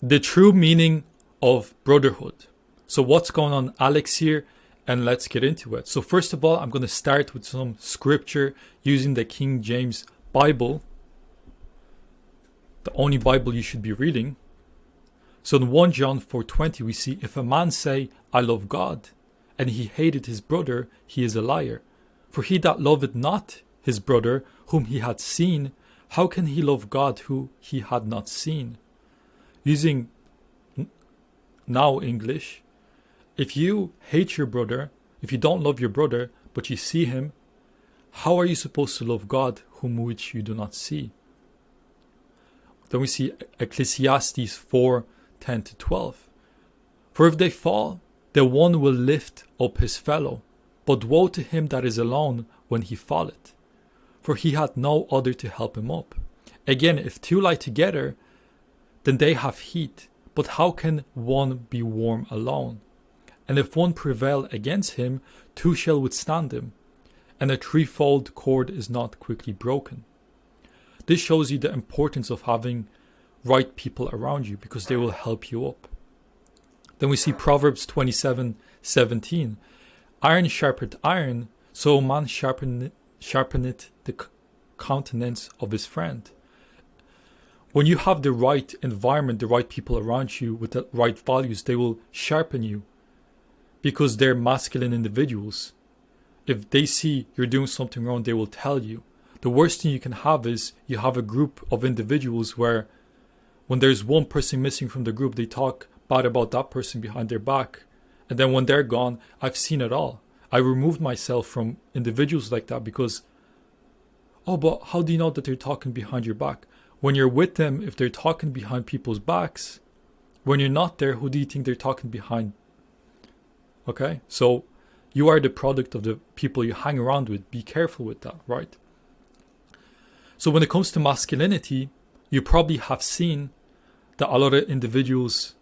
the true meaning of brotherhood. So what's going on, Alex here, and let's get into it. So first of all, I'm going to start with some scripture using the King James Bible, the only Bible you should be reading. So in 1 John 4:20 we see, if a man say, I love God, and he hated his brother, he is a liar. For he that loveth not his brother whom he had seen, how can he love God who he had not seen? Using now English, if you hate your brother, if you don't love your brother, but you see him, how are you supposed to love God whom which you do not see? Then we see Ecclesiastes 4:10-12. For if they fall, the one will lift up his fellow, but woe to him that is alone when he falleth, for he hath no other to help him up. Again, if two lie together, then they have heat, but how can one be warm alone? And if one prevail against him, two shall withstand him, and a threefold cord is not quickly broken. This shows you the importance of having right people around you, because they will help you up. Then we see Proverbs 27:17. Iron sharpeneth iron, so man sharpeneth the countenance of his friend. When you have the right environment, the right people around you with the right values, they will sharpen you, because they're masculine individuals. If they see you're doing something wrong, they will tell you. The worst thing you can have is you have a group of individuals where when there's one person missing from the group, they talk bad about that person behind their back. And then when they're gone, I've seen it all. I removed myself from individuals like that because, oh, but how do you know that they're talking behind your back? When you're with them, if they're talking behind people's backs, when you're not there, who do you think they're talking behind? Okay, so you are the product of the people you hang around with. Be careful with that, right? So when it comes to masculinity, you probably have seen that a lot of individuals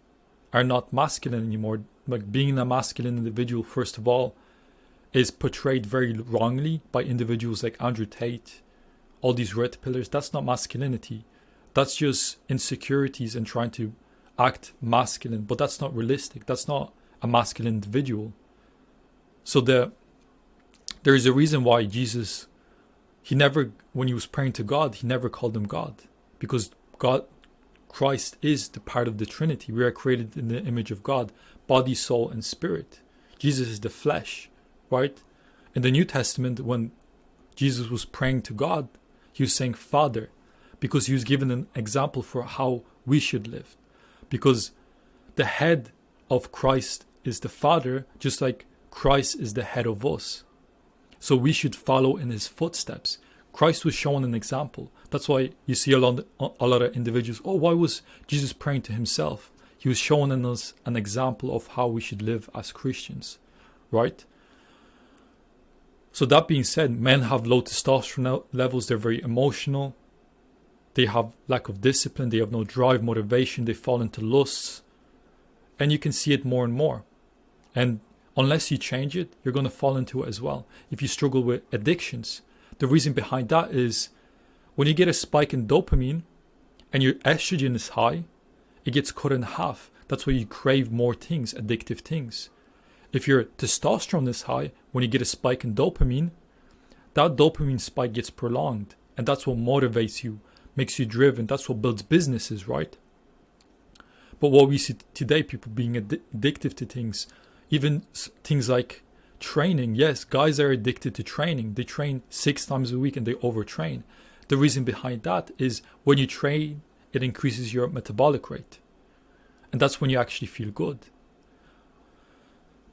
are not masculine anymore. Like being a masculine individual, first of all, is portrayed very wrongly by individuals like Andrew Tate, all these red pillars. That's not masculinity. That's just insecurities and trying to act masculine, but that's not realistic. That's not a masculine individual. So there is a reason why Jesus, when he was praying to God, he never called him God, because Christ is the part of the Trinity. We are created in the image of God, body, soul, and spirit. Jesus is the flesh, right? In the New Testament, when Jesus was praying to God, he was saying Father, because he was given an example for how we should live. Because the head of Christ is the Father, just like Christ is the head of us. So we should follow in his footsteps. Christ was shown an example. That's why you see a lot of individuals, oh, why was Jesus praying to himself? He was showing us an example of how we should live as Christians, right? So that being said, men have low testosterone levels. They're very emotional. They have lack of discipline. They have no drive, motivation. They fall into lusts. And you can see it more and more. And unless you change it, you're going to fall into it as well. If you struggle with addictions, the reason behind that is when you get a spike in dopamine and your estrogen is high, it gets cut in half. That's why you crave more things, addictive things. If your testosterone is high, when you get a spike in dopamine, that dopamine spike gets prolonged. And that's what motivates you, makes you driven. That's what builds businesses, right? But what we see today, people being addictive to things, even things like training. Yes, guys are addicted to training. They train 6 times a week and they overtrain. The reason behind that is when you train, it increases your metabolic rate. And that's when you actually feel good.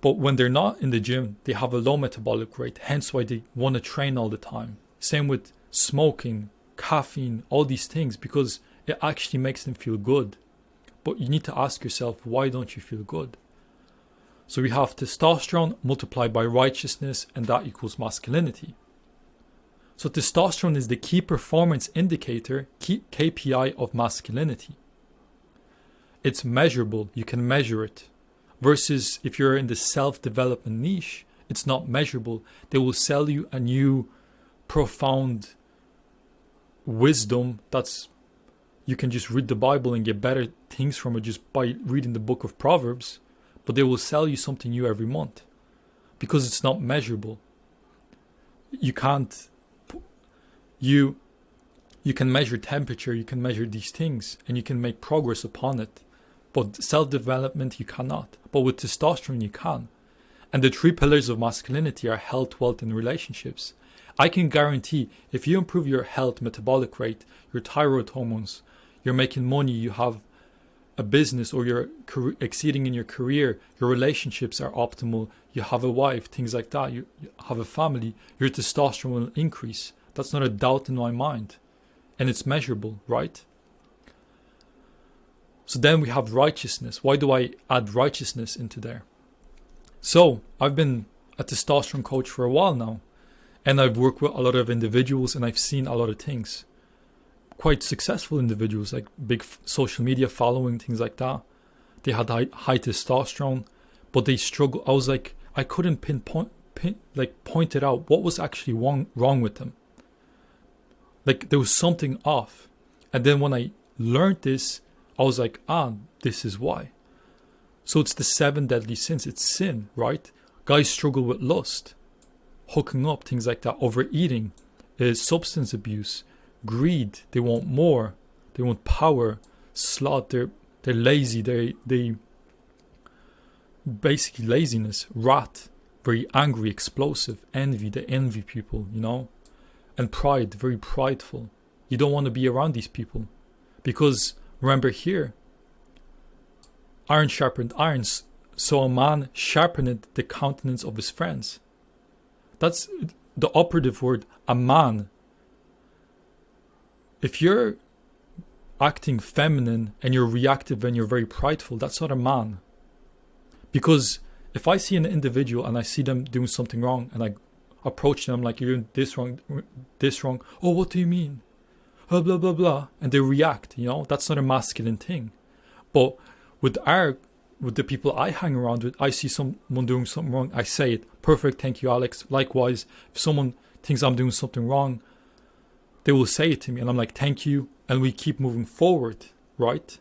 But when they're not in the gym, they have a low metabolic rate. Hence why they want to train all the time. Same with smoking, caffeine, all these things, because it actually makes them feel good. But you need to ask yourself, why don't you feel good? So we have testosterone multiplied by righteousness, and that equals masculinity. So testosterone is the key performance indicator, key KPI of masculinity. It's measurable, you can measure it. Versus if you're in the self-development niche, it's not measurable. They will sell you a new profound wisdom that's you can just read the Bible and get better things from it just by reading the book of Proverbs, but they will sell you something new every month because it's not measurable. You can't, you can measure temperature, you can measure these things, and you can make progress upon it. But self-development, you cannot. But with testosterone, you can. And the 3 pillars of masculinity are health, wealth, and relationships. I can guarantee if you improve your health, metabolic rate, your thyroid hormones, you're making money, you have a business, or you're exceeding in your career, your relationships are optimal, you have a wife, things like that, you have a family, your testosterone will increase. That's not a doubt in my mind. And it's measurable, right? So then we have righteousness. Why do I add righteousness into there? So I've been a testosterone coach for a while now, and I've worked with a lot of individuals, and I've seen a lot of things. Quite successful individuals, like big social media following, things like that. They had high testosterone, but they struggled. I was like, I couldn't point it out what was actually wrong with them. Like there was something off. And then when I learned this, I was like, this is why. So it's the 7 deadly sins. It's sin, right? Guys struggle with lust, hooking up, things like that, overeating, substance abuse, greed. They want more. They want power, sloth. They're lazy. They basically laziness, wrath, very angry, explosive, envy. They envy people, and pride, very prideful. You don't want to be around these people because remember here, iron sharpened iron, so a man sharpened the countenance of his friends. That's the operative word, a man. If you're acting feminine and you're reactive and you're very prideful, that's not a man. Because if I see an individual and I see them doing something wrong and I approach them like, you're doing this wrong. Oh, what do you mean? Oh, blah, blah, blah. And they react, that's not a masculine thing. But with the people I hang around with, I see someone doing something wrong, I say it. Perfect, thank you, Alex. Likewise, if someone thinks I'm doing something wrong, they will say it to me and I'm like, thank you. And we keep moving forward, right?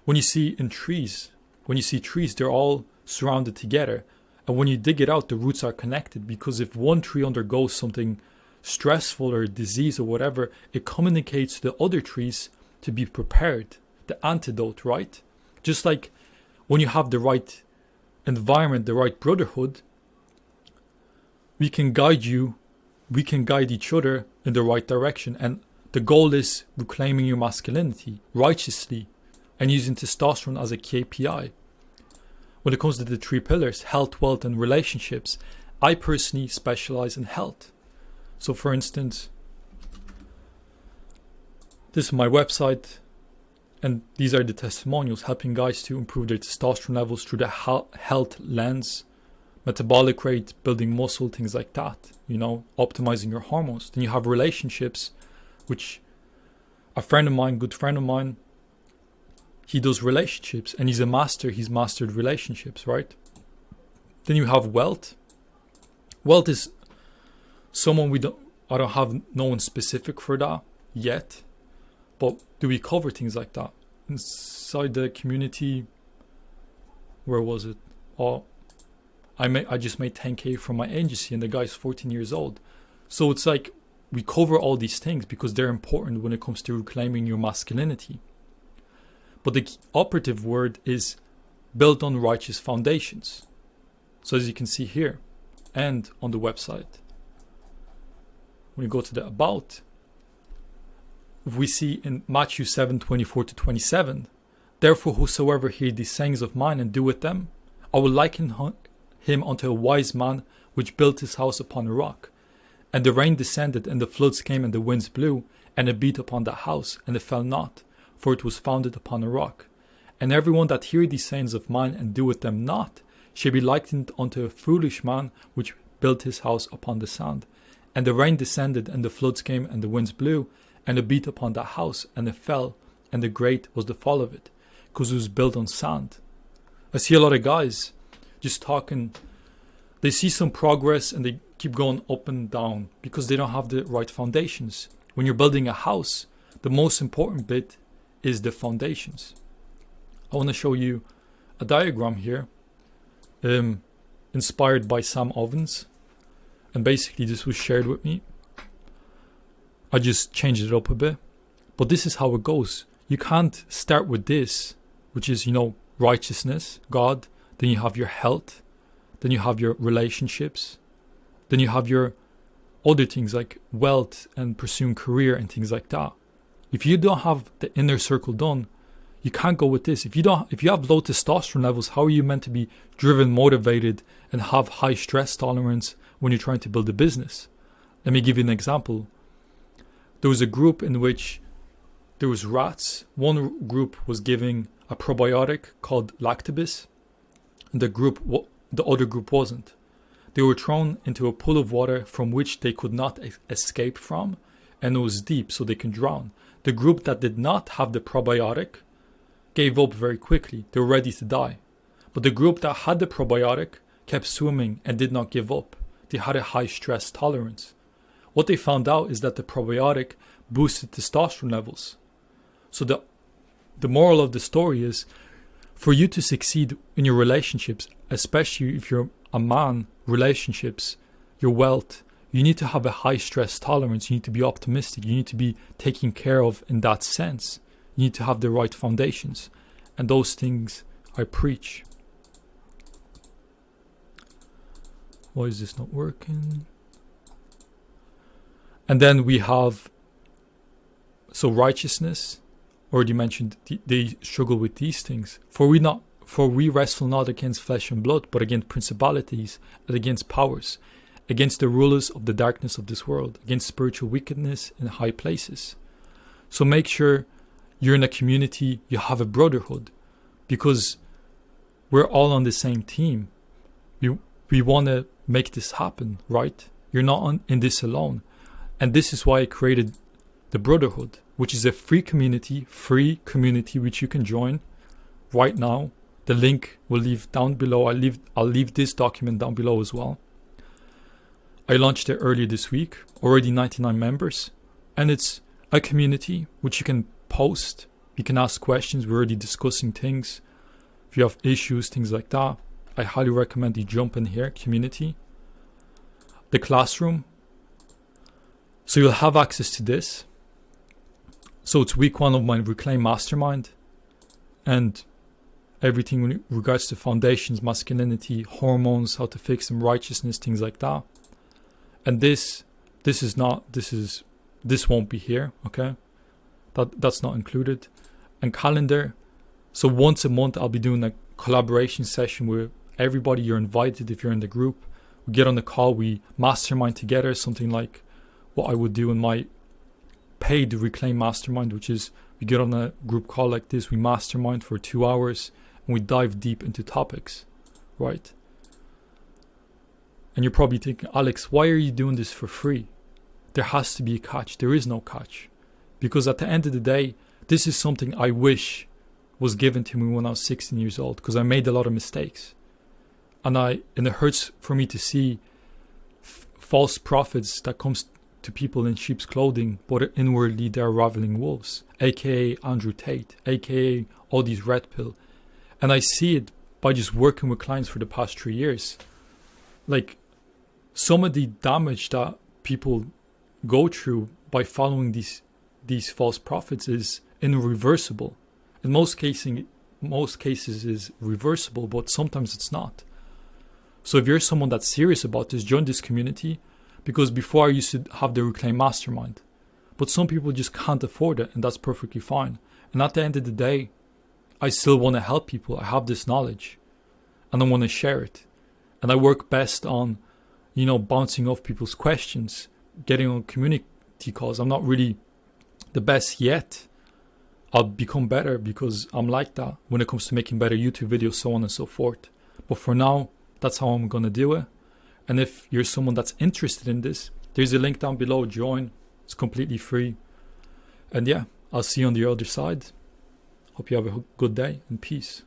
When you see trees, they're all surrounded together. And when you dig it out, the roots are connected, because if one tree undergoes something stressful or disease or whatever, it communicates to the other trees to be prepared. The antidote, right? Just like when you have the right environment, the right brotherhood, we can guide each other in the right direction. And the goal is reclaiming your masculinity righteously and using testosterone as a KPI. When it comes to the 3 pillars, health, wealth, and relationships, I personally specialize in health. So for instance, this is my website, and these are the testimonials helping guys to improve their testosterone levels through the health lens, metabolic rate, building muscle, things like that, optimizing your hormones. Then you have relationships, which a good friend of mine, he does relationships and he's a master. He's mastered relationships, right? Then you have wealth. Wealth is someone I don't have no one specific for that yet. But do we cover things like that? Inside the community, where was it? I just made 10K from my agency and the guy's 14 years old. So it's like we cover all these things because they're important when it comes to reclaiming your masculinity. But the operative word is built on righteous foundations. So as you can see here and on the website, when you go to the about, we see in Matthew 7:24-27, therefore whosoever hear these sayings of mine and doeth them, I will liken him unto a wise man which built his house upon a rock. And the rain descended, and the floods came, and the winds blew, and it beat upon the house, and it fell not, for it was founded upon a rock. And everyone that heareth these sayings of mine and doeth them not shall be likened unto a foolish man which built his house upon the sand. And the rain descended, and the floods came, and the winds blew, and it beat upon that house, and it fell, and the great was the fall of it, because it was built on sand. I see a lot of guys just talking, they see some progress and they keep going up and down because they don't have the right foundations. When you're building a house, the most important bit is the foundations. I want to show you a diagram here, inspired by Sam Ovens, and basically this was shared with me. I just changed it up a bit, but this is how it goes. You can't start with this, which is, righteousness, God, then you have your health, then you have your relationships, then you have your other things like wealth and pursuing career and things like that. If you don't have the inner circle done, you can't go with this. If you have low testosterone levels, how are you meant to be driven, motivated, and have high stress tolerance when you're trying to build a business? Let me give you an example. There was a group in which there was rats. One group was giving a probiotic called Lactobis, and the other group wasn't. They were thrown into a pool of water from which they could not escape from, and it was deep, so they can drown. The group that did not have the probiotic gave up very quickly. They were ready to die. But the group that had the probiotic kept swimming and did not give up. They had a high stress tolerance. What they found out is that the probiotic boosted testosterone levels. So the moral of the story is, for you to succeed in your relationships, especially if you're a man, relationships, your wealth, you need to have a high stress tolerance. You need to be optimistic. You need to be taken care of in that sense. You need to have the right foundations. And those things I preach. Why is this not working? And then we have, so righteousness, already mentioned, they struggle with these things. For we wrestle not against flesh and blood, but against principalities and against powers, against the rulers of the darkness of this world, against spiritual wickedness in high places. So make sure you're in a community, you have a brotherhood, because we're all on the same team. We want to make this happen, right? You're not in this alone. And this is why I created the Brotherhood, which is a free community which you can join right now. The link will leave down below. I'll leave this document down below as well. I launched it earlier this week, already 99 members, and it's a community which you can post, you can ask questions, we're already discussing things. If you have issues, things like that, I highly recommend you jump in here, community. The classroom, so you'll have access to this. So it's week 1 of my Reclaim Mastermind, and everything in regards to foundations, masculinity, hormones, how to fix them, righteousness, things like that. And this won't be here, okay? That's not included. And calendar. So once a month I'll be doing a collaboration session with everybody. You're invited if you're in the group. We get on the call, we mastermind together, something like what I would do in my paid Reclaim Mastermind, which is we get on a group call like this, we mastermind for 2 hours and we dive deep into topics, right? And you're probably thinking, Alex, why are you doing this for free? There has to be a catch. There is no catch. Because at the end of the day, this is something I wish was given to me when I was 16 years old, because I made a lot of mistakes. And it hurts for me to see false prophets that comes to people in sheep's clothing, but inwardly they're raveling wolves, aka Andrew Tate, aka all these red pill. And I see it by just working with clients for the past 3 years. Like, some of the damage that people go through by following these false prophets is irreversible. In most cases is reversible, but sometimes it's not. So if you're someone that's serious about this, join this community, because before I used to have the Reclaim Mastermind, but some people just can't afford it, and that's perfectly fine. And at the end of the day, I still want to help people. I have this knowledge and I want to share it. And I work best on, bouncing off people's questions, getting on community calls. I'm not really the best yet. I'll become better because I'm like that when it comes to making better YouTube videos, so on and so forth. But for now, that's how I'm going to do it. And if you're someone that's interested in this, there's a link down below. Join. It's completely free. And yeah, I'll see you on the other side. Hope you have a good day and peace.